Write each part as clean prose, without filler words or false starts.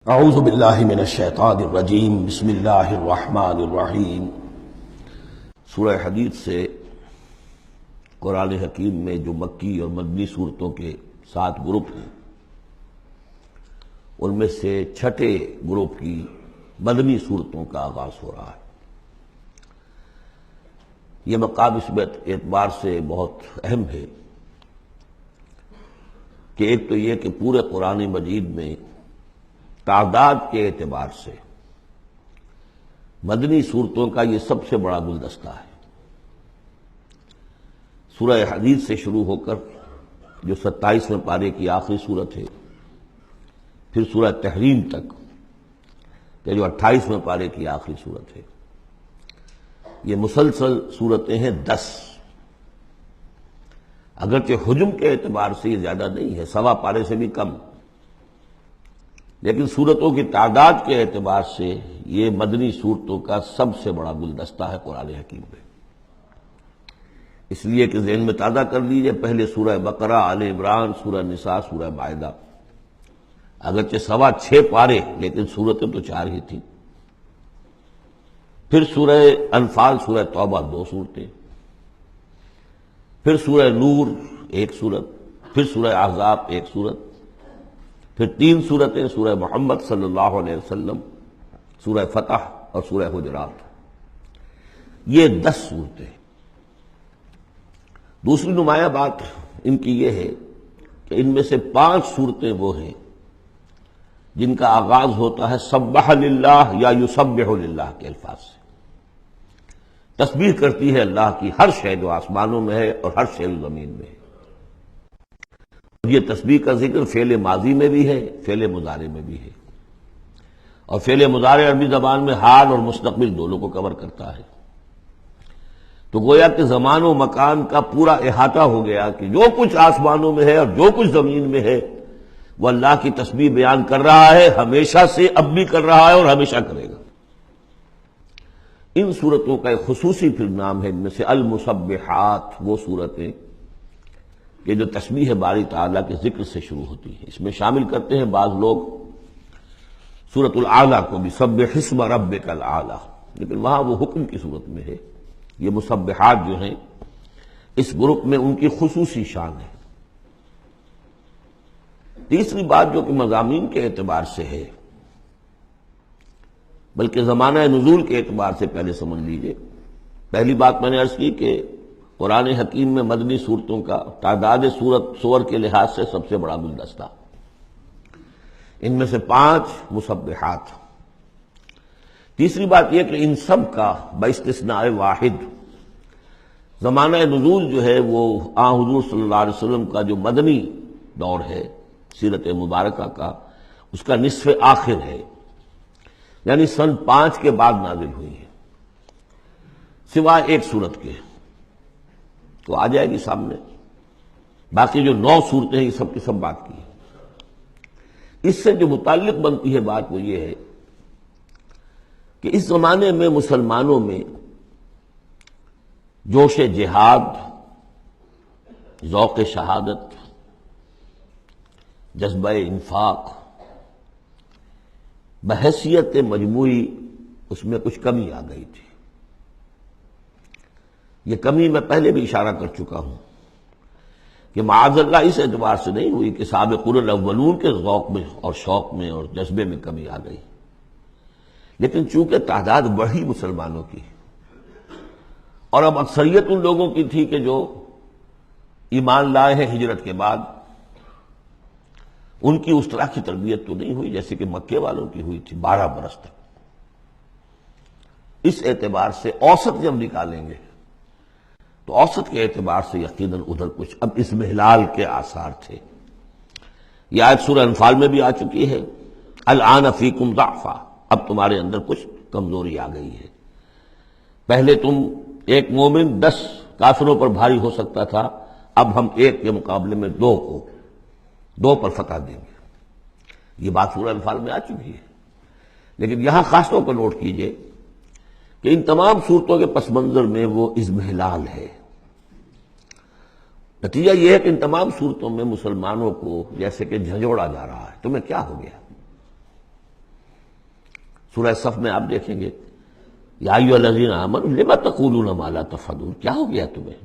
اعوذ باللہ من الشیطان الرجیم بسم اللہ الرحمن الرحیم۔ سورہ حدید سے قرآن حکیم میں جو مکی اور مدنی صورتوں کے 7 گروپ ہیں، ان میں سے چھٹے گروپ کی مدنی صورتوں کا آغاز ہو رہا ہے۔ یہ مقام اس اعتبار سے بہت اہم ہے کہ ایک تو یہ کہ پورے قرآن مجید میں تعداد کے اعتبار سے مدنی صورتوں کا یہ سب سے بڑا گلدستہ ہے۔ سورہ حدید سے شروع ہو کر جو 27ویں پارے کی آخری صورت ہے، پھر سورہ تحریم تک کہ جو 28ویں پارے کی آخری صورت ہے، یہ مسلسل صورتیں ہیں 10۔ اگرچہ حجم کے اعتبار سے یہ زیادہ نہیں ہے، 1.25 پارے سے بھی کم، لیکن صورتوں کی تعداد کے اعتبار سے یہ مدنی صورتوں کا سب سے بڑا گلدستہ ہے قرآن حکیم میں۔ اس لیے کہ ذہن میں تازہ کر لیجئے، پہلے سورہ بقرہ، آل عمران، سورہ نساء، سورہ مائدہ، اگرچہ 6.25 پارے لیکن صورتیں تو 4 ہی تھیں۔ پھر سورہ انفال، سورہ توبہ 2 صورتیں، پھر سورہ نور 1 صورت، پھر سورہ احزاب 1 صورت، پھر 3 صورتیں سورہ محمد صلی اللہ علیہ وسلم، سورہ فتح اور سورہ حجرات۔ یہ 10 صورتیں۔ دوسری نمایاں بات ان کی یہ ہے کہ ان میں سے 5 صورتیں وہ ہیں جن کا آغاز ہوتا ہے سبح للہ یا یسبح للہ کے الفاظ سے۔ تسبیح کرتی ہے اللہ کی ہر شے جو آسمانوں میں ہے اور ہر شے جو زمین میں ہے۔ یہ تسبیح کا ذکر فعل ماضی میں بھی ہے، فعل مضارع میں بھی ہے، اور فعل مضارع عربی زبان میں حال اور مستقبل دونوں کو کور کرتا ہے۔ تو گویا کہ زمان و مکان کا پورا احاطہ ہو گیا کہ جو کچھ آسمانوں میں ہے اور جو کچھ زمین میں ہے وہ اللہ کی تسبیح بیان کر رہا ہے، ہمیشہ سے اب بھی کر رہا ہے اور ہمیشہ کرے گا۔ ان صورتوں کا ایک خصوصی پھر نام ہے، ان میں سے المسبحات، وہ صورتیں کہ جو تسبیح باری تعالیٰ کے ذکر سے شروع ہوتی ہیں۔ اس میں شامل کرتے ہیں بعض لوگ سورۃ الاعلیٰ کو بھی، سبح اسم ربک الاعلیٰ، لیکن وہاں وہ حکم کی صورت میں ہے۔ یہ مسبحات جو ہیں اس گروپ میں ان کی خصوصی شان ہے۔ تیسری بات جو کہ مضامین کے اعتبار سے ہے، بلکہ زمانہ نزول کے اعتبار سے پہلے سمجھ لیجئے۔ پہلی بات میں نے عرض کی کہ قرآن حکیم میں مدنی صورتوں کا تعداد سور کے لحاظ سے سب سے بڑا گلدستہ، ان میں سے 5 مسبحات۔ تیسری بات یہ کہ ان سب کا باستثناء واحد زمانہ نزول جو ہے وہ حضور صلی اللہ علیہ وسلم کا جو مدنی دور ہے سیرت مبارکہ کا، اس کا نصف آخر ہے، یعنی سن 5 کے بعد نازل ہوئی ہے، سوائے ایک صورت کے، تو آ جائے گی سامنے۔ باقی جو 9 صورتیں ہیں یہ سب کی سب بات کی ہے۔ اس سے جو متعلق بنتی ہے بات وہ یہ ہے کہ اس زمانے میں مسلمانوں میں جوش جہاد، ذوق شہادت، جذبہ انفاق، بحیثیت مجموعی اس میں کچھ کمی آ گئی تھی۔ یہ کمی میں پہلے بھی اشارہ کر چکا ہوں کہ معاذ اللہ اس اعتبار سے نہیں ہوئی کہ سابقون الاولون کے ذوق میں اور شوق میں اور جذبے میں کمی آ گئی، لیکن چونکہ تعداد بڑھی مسلمانوں کی، اور اب اکثریت ان لوگوں کی تھی کہ جو ایمان لائے ہیں ہجرت کے بعد، ان کی اس طرح کی تربیت تو نہیں ہوئی جیسے کہ مکے والوں کی ہوئی تھی 12 برس تک۔ اس اعتبار سے اوسط جب نکالیں گے تو اوسط کے اعتبار سے یقیناً ادھر کچھ اب اضمحلال کے آثار تھے۔ یہ آیت سورہ انفال میں بھی آ چکی ہے، الآن فیکم ضعف، اب تمہارے اندر کچھ کمزوری آ گئی ہے۔ پہلے تم ایک مومن 10 کافروں پر بھاری ہو سکتا تھا، اب ہم 1 کے مقابلے میں 2 پر فتح دیں گے۔ یہ بات سورہ انفال میں آ چکی ہے، لیکن یہاں خاص طور پر نوٹ کیجئے کہ ان تمام صورتوں کے پس منظر میں وہ اضمحلال ہے۔ نتیجہ یہ ہے کہ ان تمام صورتوں میں مسلمانوں کو جیسے کہ جھنجھوڑا جا رہا ہے، تمہیں کیا ہو گیا؟ سورہ صف میں آپ دیکھیں گے یا ایھا الذین آمنوا لم تقولون ما لا تفعلون، کیا ہو گیا تمہیں،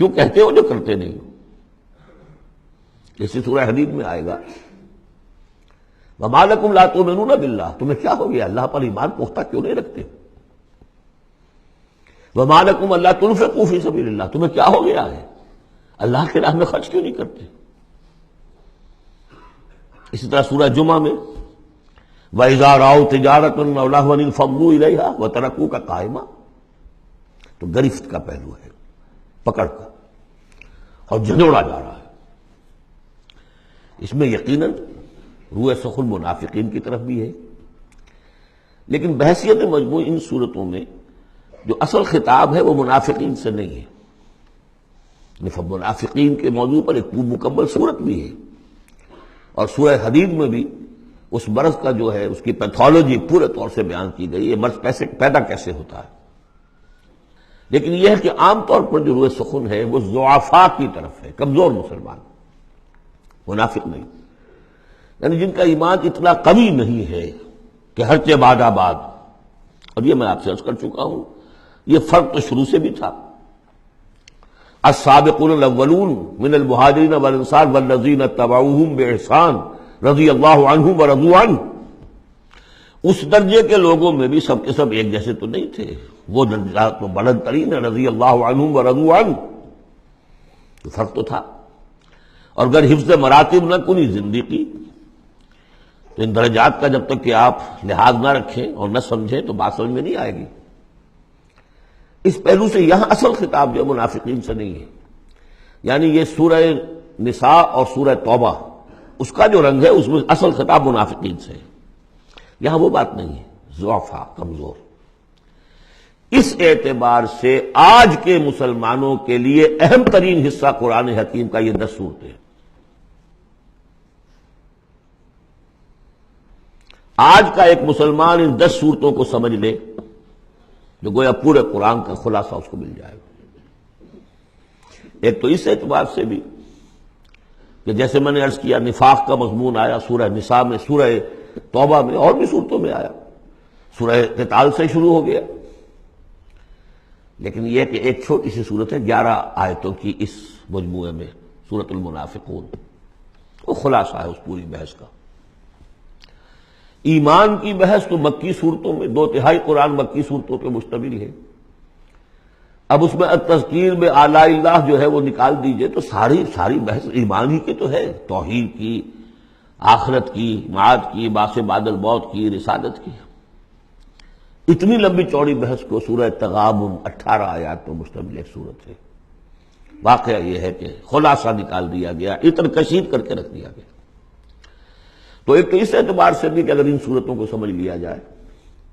کیوں کہتے ہو جو کرتے نہیں ہو. اسی سورہ حدید میں آئے گا وما لکم لا تؤمنون باللہ، تمہیں کیا ہو گیا اللہ پر ایمان پختہ کیوں نہیں رکھتے. وما لکم الا تنفقوا فی سبیل اللہ، تمہیں کیا ہو گیا ہے اللہ کے راہ میں خرچ کیوں نہیں کرتے. اسی طرح سورہ جمعہ میں وَإِذَا رَأَوْا تِجَارَةً أَوْ لَهْوًا انفضوا إِلَيْهَا وَتَرَكُوكَ قَائِمًا، تو گرفت کا پہلو ہے، پکڑ کا، اور جھنجوڑا جا رہا ہے. اس میں یقیناً روح سخن منافقین کی طرف بھی ہے، لیکن بحیثیت مجموعی ان صورتوں میں جو اصل خطاب ہے وہ منافقین سے نہیں ہے. منافقین کے موضوع پر ایک مکمل صورت بھی ہے، اور سورہ حدید میں بھی اس مرض کا جو ہے اس کی پیتھولوجی پورے طور سے بیان کی گئی، یہ مرض پیدا کیسے ہوتا ہے. لیکن یہ ہے کہ عام طور پر جو روح سخن ہے وہ ضعفاء کی طرف ہے، کمزور مسلمان، منافق نہیں، یعنی جن کا ایمان اتنا قوی نہیں ہے کہ ہر چہ باد آباد. اور یہ میں آپ سے عرض کر چکا ہوں، یہ فرق تو شروع سے بھی تھا. السابقون الاولون من المہاجرین والانصار والذین اتبعوہم باحسان رضی اللہ عنہم ورضوا عنہ، اس درجے کے لوگوں میں بھی سب کے سب ایک جیسے تو نہیں تھے، وہ درجات تو بلند ترین ہے، رضی اللہ عنہم ورضوا عنہ، تو فرق تو تھا. اور اگر حفظ مراتب نہ کنی زندگی، تو ان درجات کا جب تک کہ آپ لحاظ نہ رکھیں اور نہ سمجھیں تو بات سمجھ میں نہیں آئے گی. اس پہلو سے یہاں اصل خطاب جو منافقین سے نہیں ہے، یعنی یہ سورہ نساء اور سورہ توبہ اس کا جو رنگ ہے اس میں اصل خطاب منافقین سے ہے. یہاں وہ بات نہیں ہے، ضعفاء، کمزور. اس اعتبار سے آج کے مسلمانوں کے لیے اہم ترین حصہ قرآن حکیم کا یہ 10 صورتیں ہیں. آج کا ایک مسلمان ان 10 صورتوں کو سمجھ لے جو گویا پورے قرآن کا خلاصہ اس کو مل جائے گا. ایک تو اس اعتبار سے بھی کہ جیسے میں نے عرض کیا نفاق کا مضمون آیا سورہ نساء میں، سورہ توبہ میں، اور بھی صورتوں میں آیا، سورہ قتال سے شروع ہو گیا. لیکن یہ کہ ایک چھوٹی سی صورت ہے 11 آیتوں کی اس مجموعے میں، سورۃ المنافقون، وہ خلاصہ ہے اس پوری بحث کا. ایمان کی بحث تو مکی صورتوں میں 2/3 قرآن مکی صورتوں پہ مشتمل ہے. اب اس میں التذکیر میں آلاء اللہ جو ہے وہ نکال دیجئے تو ساری بحث ایمان ہی کی تو ہے، توحید کی، آخرت کی، معاد کی، بعث بعد الموت کی، رسالت کی. اتنی لمبی چوڑی بحث کو سورہ تغابن 18 آیات پر مشتمل ایک صورت ہے. واقعہ یہ ہے کہ خلاصہ نکال دیا گیا، اتر کشید کر کے رکھ دیا گیا. تو ایک تو اس اعتبار سے بھی کہ اگر ان صورتوں کو سمجھ لیا جائے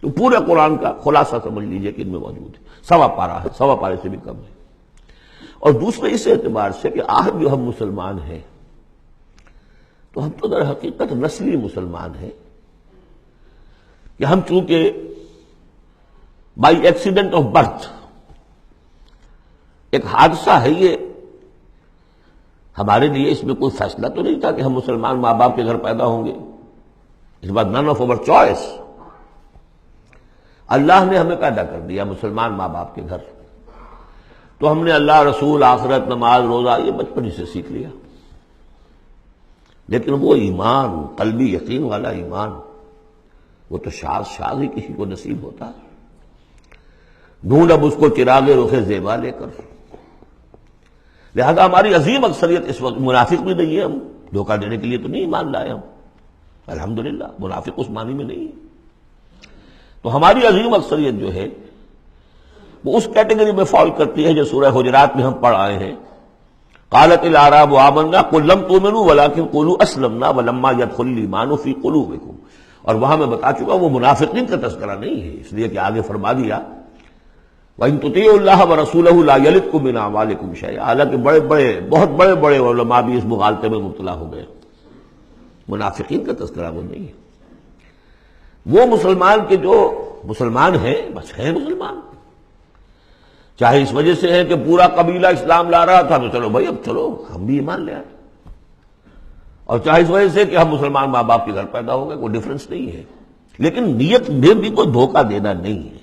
تو پورے قرآن کا خلاصہ سمجھ لیجئے کہ ان میں موجود ہے. 1.25 پارہ ہے، 1.25 پارے سے بھی کم ہے. اور دوسرے اس اعتبار سے کہ آج جو ہم مسلمان ہیں تو ہم تو در حقیقت نسلی مسلمان ہیں کہ ہم چونکہ بائی ایکسیڈنٹ آف برتھ، ایک حادثہ ہے یہ، ہمارے لیے اس میں کوئی فیصلہ تو نہیں تھا کہ ہم مسلمان ماں باپ کے گھر پیدا ہوں گے. اس بات نن آف اوور چوائس، اللہ نے ہمیں پیدا کر دیا مسلمان ماں باپ کے گھر، تو ہم نے اللہ، رسول، آخرت، نماز، روزہ یہ بچپن ہی سے سیکھ لیا. لیکن وہ ایمان، قلبی یقین والا ایمان، وہ تو شاذ ہی کسی کو نصیب ہوتا ہے. ڈھونڈ اب اس کو چراغ رخ زیبا لے کر. لہذا ہماری عظیم اکثریت اس وقت منافق بھی نہیں ہے، ہم دھوکہ دینے کے لیے تو نہیں ایمان لائے ہم، الحمدللہ منافق اس معنی میں نہیں ہے. تو ہماری عظیم اکثریت جو ہے وہ اس کیٹیگری میں فال کرتی ہے جو سورہ حجرات میں ہم پڑھ آئے ہیں. قالت الاعراب آمنا قل لم تؤمنوا ولكن قولوا اسلمنا ولما يدخل الايمان في قلوبكم. اور وہاں میں بتا چکا وہ منافقین کا تذکرہ نہیں ہے، اس لیے کہ آگے فرما دیا وَإِن تُطِيعُوا اللَّهَ وَرَسُولَهُ لَا يَلِتْكُم مِّنْ أَعْمَالِكُمْ شَيْئًا. حالانکہ بہت بڑے علماء بھی اس مغالطے میں مبتلا ہو گئے. منافقین کا تذکرہ وہ نہیں ہے. وہ مسلمان کے جو مسلمان ہیں بس ہیں مسلمان، چاہے اس وجہ سے ہے کہ پورا قبیلہ اسلام لا رہا تھا تو چلو بھائی اب چلو ہم بھی ایمان لے آئے، اور چاہے اس وجہ سے کہ ہم مسلمان ماں باپ کے گھر پیدا ہو گئے، کوئی ڈفرنس نہیں ہے. لیکن نیت میں بھی کوئی دھوکہ دینا نہیں ہے.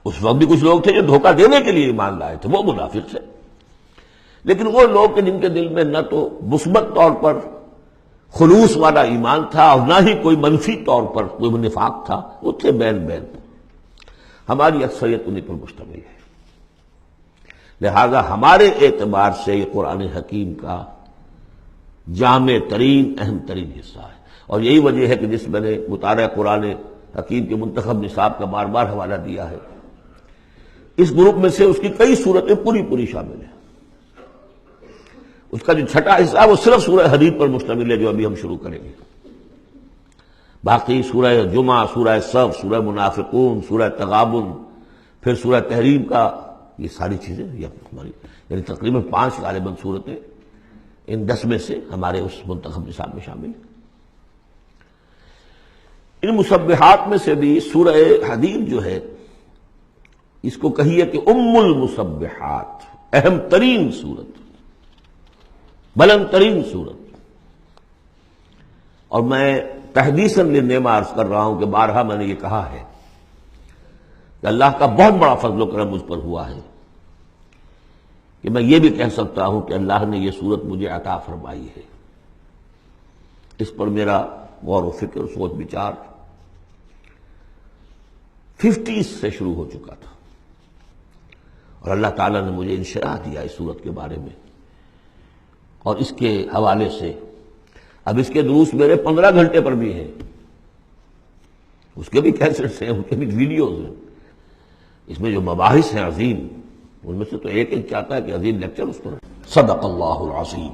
اس وقت بھی کچھ لوگ تھے جو دھوکہ دینے کے لیے ایمان لائے تھے، وہ منافق تھے. لیکن وہ لوگ کہ جن کے دل میں نہ تو مثبت طور پر خلوص والا ایمان تھا اور نہ ہی کوئی منفی طور پر کوئی نفاق تھا، وہ تھے بین بین. ہماری اکثریت انہیں پر مشتمل ہے. لہذا ہمارے اعتبار سے یہ قرآن حکیم کا جامع ترین اہم ترین حصہ ہے. اور یہی وجہ ہے کہ جس میں نے مطالعہ قرآن حکیم کے منتخب نصاب کا بار بار حوالہ دیا ہے، اس گروپ میں سے اس کی کئی صورتیں پوری شامل ہیں. اس کا جو چھٹا حصہ ہے وہ صرف سورہ حدید پر مشتمل ہے جو ابھی ہم شروع کریں گے. باقی سورہ جمعہ، سورہ صف، سورہ منافقون، سورہ تغابن، پھر سورہ تحریم کا، یہ ساری چیزیں یہ ہماری یعنی تقریباً 5 غالباً صورتیں ان 10 میں سے ہمارے اس منتخب نصاب میں شامل ہیں. ان مسبحات میں سے بھی سورہ حدید جو ہے اس کو کہیے کہ ام المسبحات، اہم ترین صورت، بلند ترین صورت. اور میں تحدیثاً للنعمہ عرض کر رہا ہوں کہ بارہا میں نے یہ کہا ہے کہ اللہ کا بہت بڑا فضل و کرم مجھ پر ہوا ہے کہ میں یہ بھی کہہ سکتا ہوں کہ اللہ نے یہ صورت مجھے عطا فرمائی ہے. اس پر میرا غور و فکر، سوچ بچار 50s سے شروع ہو چکا تھا، اور اللہ تعالیٰ نے مجھے انشراح دیا اس صورت کے بارے میں. اور اس کے حوالے سے اب اس کے دروس میرے 15 گھنٹے پر بھی ہیں، اس کے بھی کیسٹس ہیں، اس کے بھی ویڈیوز ہیں. اس میں جو مباحث ہیں عظیم، ان میں سے تو ایک چاہتا ہے کہ عظیم لیکچر اس پر. صدق اللہ العظیم.